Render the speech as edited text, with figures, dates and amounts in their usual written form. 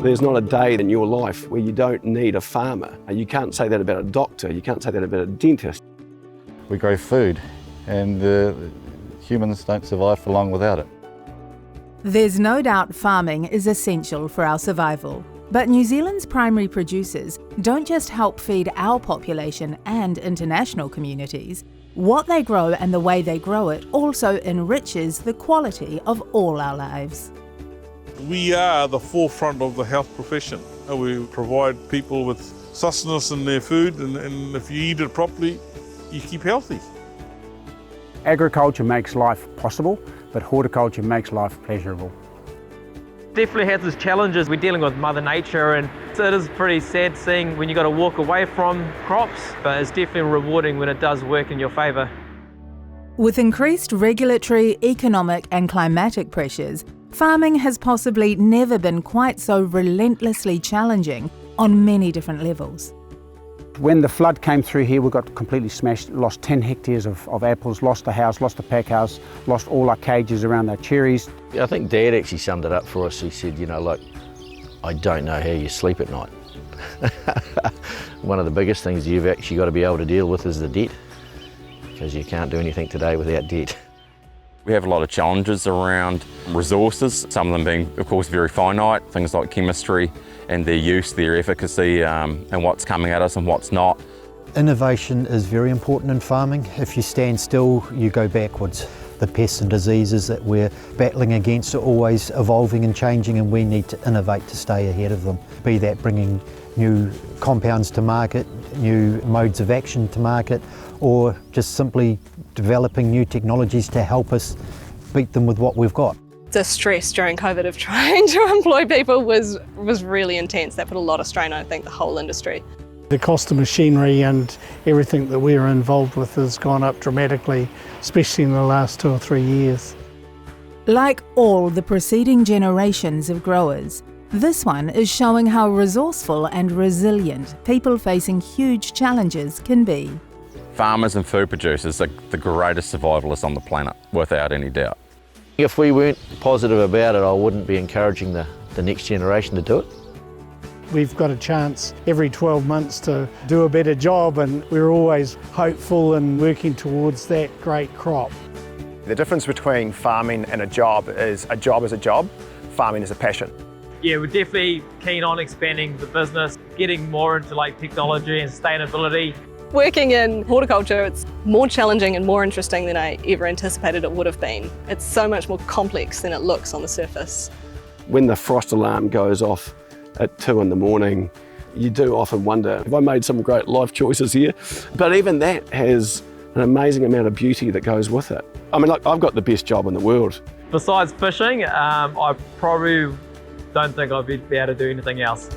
There's not a day in your life where you don't need a farmer. You can't say that about a doctor, you can't say that about a dentist. We grow food and humans don't survive for long without it. There's no doubt farming is essential for our survival. But New Zealand's primary producers don't just help feed our population and international communities. What they grow and the way they grow it also enriches the quality of all our lives. We are the forefront of the health profession. We provide people with sustenance in their food, and if you eat it properly, you keep healthy. Agriculture makes life possible, but horticulture makes life pleasurable. Definitely has its challenges. We're dealing with Mother Nature, and it is pretty sad seeing when you got to walk away from crops, but it's definitely rewarding when it does work in your favour. With increased regulatory, economic and climatic pressures, farming has possibly never been quite so relentlessly challenging on many different levels. When the flood came through here, we got completely smashed, lost 10 hectares of apples, lost the house, lost the pack house, lost all our cages around our cherries. I think Dad actually summed it up for us. He said, you know, look, I don't know how you sleep at night. One of the biggest things you've actually got to be able to deal with is the debt, because you can't do anything today without debt. We have a lot of challenges around resources, some of them being, of course, very finite, things like chemistry and their use, their efficacy, and what's coming at us and what's not. Innovation is very important in farming. If you stand still, you go backwards. The pests and diseases that we're battling against are always evolving and changing, and we need to innovate to stay ahead of them. Be that bringing new compounds to market, new modes of action to market, or just simply developing new technologies to help us beat them with what we've got. The stress during COVID of trying to employ people was really intense. That put a lot of strain on, I think, the whole industry. The cost of machinery and everything that we are involved with has gone up dramatically, especially in the last 2 or 3 years. Like all the preceding generations of growers, this one is showing how resourceful and resilient people facing huge challenges can be. Farmers and food producers are the greatest survivalists on the planet, without any doubt. If we weren't positive about it, I wouldn't be encouraging the next generation to do it. We've got a chance every 12 months to do a better job, and we're always hopeful and working towards that great crop. The difference between farming and a job is a job, farming is a passion. Yeah, we're definitely keen on expanding the business, getting more into like technology and sustainability. Working in horticulture, it's more challenging and more interesting than I ever anticipated it would have been. It's so much more complex than it looks on the surface. When the frost alarm goes off at 2 in the morning, you do often wonder, have I made some great life choices here? But even that has an amazing amount of beauty that goes with it. I mean, like, I've got the best job in the world. Besides fishing, I probably don't think I'd be able to do anything else.